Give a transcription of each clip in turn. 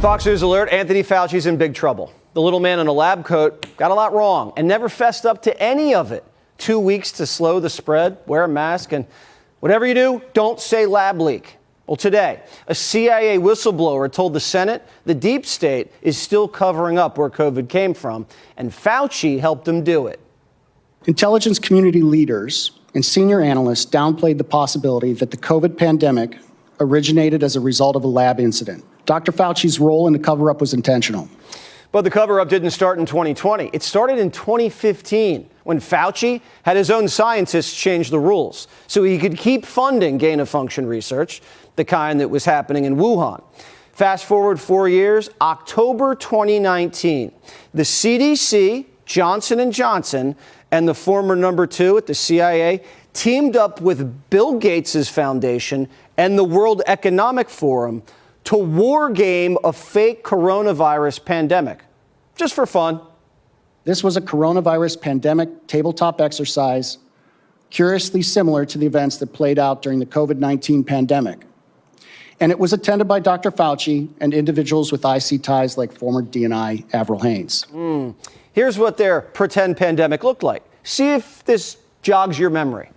Fox News alert, Anthony Fauci's in big trouble. The little man in a lab coat got a lot wrong and never fessed up to any of it. 2 weeks to slow the spread, wear a mask, and whatever you do, don't say lab leak. Well, today, a CIA whistleblower told the Senate the deep state is still covering up where COVID came from, and Fauci helped him do it. Intelligence community leaders and senior analysts downplayed the possibility that the COVID pandemic originated as a result of a lab incident. Dr. Fauci's role in the cover-up was intentional. But the cover-up didn't start in 2020. It started in 2015 when Fauci had his own scientists change the rules so he could keep funding gain-of-function research, the kind that was happening in Wuhan. Fast forward 4 years, October 2019, the CDC, Johnson & Johnson, and the former number 2 at the CIA teamed up with Bill Gates' foundation and the World Economic Forum to war game a fake coronavirus pandemic, just for fun. This was a coronavirus pandemic tabletop exercise, curiously similar to the events that played out during the COVID-19 pandemic. And it was attended by Dr. Fauci and individuals with IC ties like former DNI Avril Haines. Here's what their pretend pandemic looked like. See if this jogs your memory.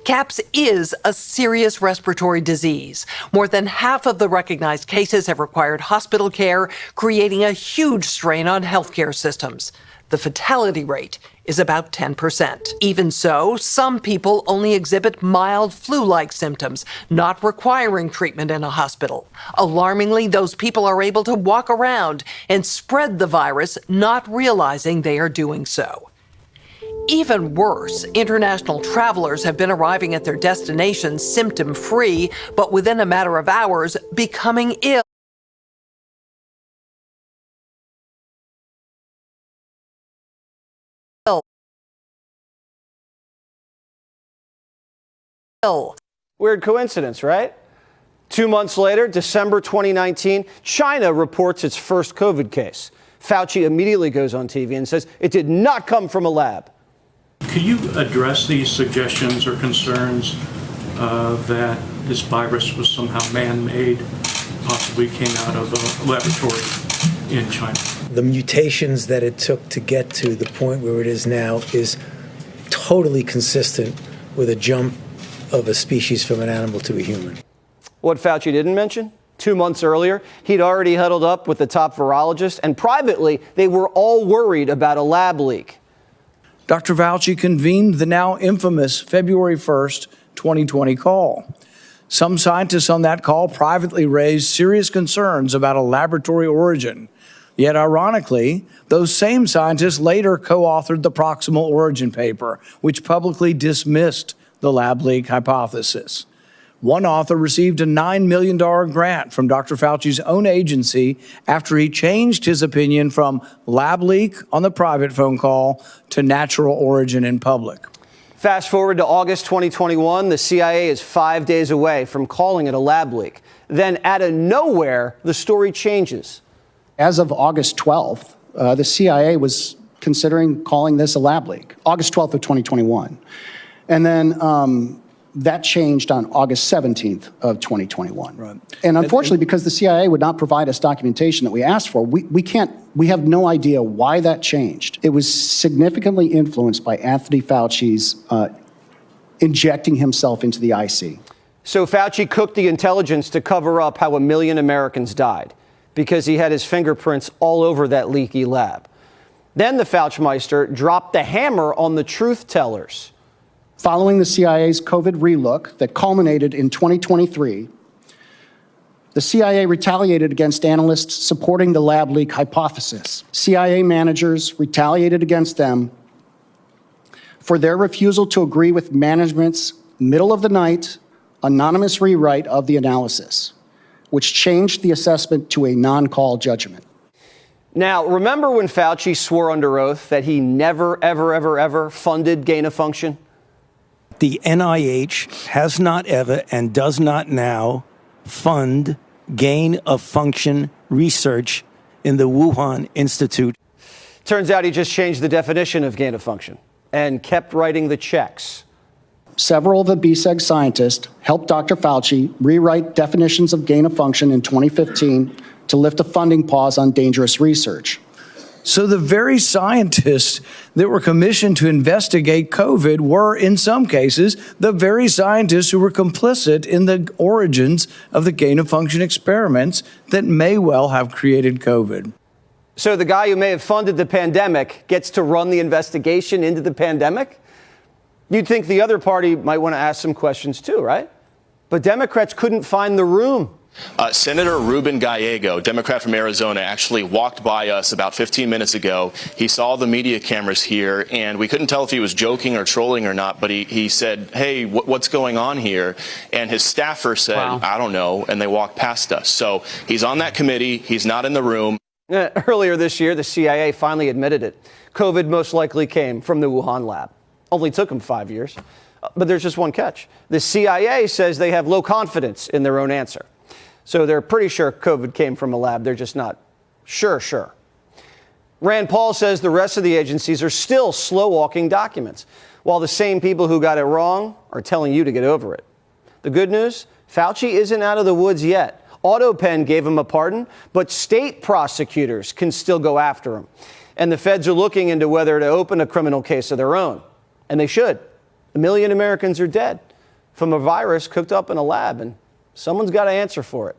CAPS is a serious respiratory disease. More than half of the recognized cases have required hospital care, creating a huge strain on healthcare systems. The fatality rate is about 10%. Even so, some people only exhibit mild flu-like symptoms, not requiring treatment in a hospital. Alarmingly, those people are able to walk around and spread the virus, not realizing they are doing so. Even worse, international travelers have been arriving at their destinations symptom-free, but within a matter of hours, becoming ill. Weird coincidence, right? 2 months later, December 2019, China reports its first COVID case. Fauci immediately goes on TV and says it did not come from a lab. Could you address these suggestions or concerns that this virus was somehow man-made, possibly came out of a laboratory in China? The mutations that it took to get to the point where it is now is totally consistent with a jump of a species from an animal to a human. What Fauci didn't mention? 2 months earlier, he'd already huddled up with the top virologist, and privately, they were all worried about a lab leak. Dr. Fauci convened the now infamous February 1st, 2020 call. Some scientists on that call privately raised serious concerns about a laboratory origin. Yet, ironically, those same scientists later co-authored the proximal origin paper, which publicly dismissed the lab leak hypothesis. One author received a $9 million grant from Dr. Fauci's own agency after he changed his opinion from lab leak on the private phone call to natural origin in public. Fast forward to August 2021, the CIA is 5 days away from calling it a lab leak. Then out of nowhere, the story changes. As of August 12th, the CIA was considering calling this a lab leak, August 12th of 2021. And then that changed on August 17th of 2021. Right. And unfortunately, because the CIA would not provide us documentation that we asked for, we have no idea why that changed. It was significantly influenced by Anthony Fauci's injecting himself into the IC. So Fauci cooked the intelligence to cover up how 1 million Americans died because he had his fingerprints all over that leaky lab. Then the Fauchmeister dropped the hammer on the truth tellers. Following the CIA's COVID relook that culminated in 2023, the CIA retaliated against analysts supporting the lab leak hypothesis. CIA managers retaliated against them for their refusal to agree with management's middle-of-the-night anonymous rewrite of the analysis, which changed the assessment to a non-call judgment. Now, remember when Fauci swore under oath that he never, ever, ever, ever funded gain-of-function? The NIH has not ever and does not now fund gain-of-function research in the Wuhan Institute. Turns out he just changed the definition of gain-of-function and kept writing the checks. Several of the BSEG scientists helped Dr. Fauci rewrite definitions of gain of function in 2015 to lift a funding pause on dangerous research. So the very scientists that were commissioned to investigate COVID were, in some cases, the very scientists who were complicit in the origins of the gain-of-function experiments that may well have created COVID. So the guy who may have funded the pandemic gets to run the investigation into the pandemic? You'd think the other party might want to ask some questions too, right? But Democrats couldn't find the room. Senator Ruben Gallego, Democrat from Arizona, actually walked by us about 15 minutes ago. He saw the media cameras here, and we couldn't tell if he was joking or trolling or not, but he said, hey, what's going on here? And his staffer said, wow, I don't know, and they walked past us. So he's on that committee. He's not in the room. Earlier this year, the CIA finally admitted it. COVID most likely came from the Wuhan lab. Only took them 5 years. But there's just one catch. The CIA says they have low confidence in their own answer. So they're pretty sure COVID came from a lab. They're just not sure. Rand Paul says the rest of the agencies are still slow-walking documents, while the same people who got it wrong are telling you to get over it. The good news, Fauci isn't out of the woods yet. AutoPen gave him a pardon, but state prosecutors can still go after him. And the feds are looking into whether to open a criminal case of their own. And they should. 1 million Americans are dead from a virus cooked up in a lab, and someone's got to answer for it.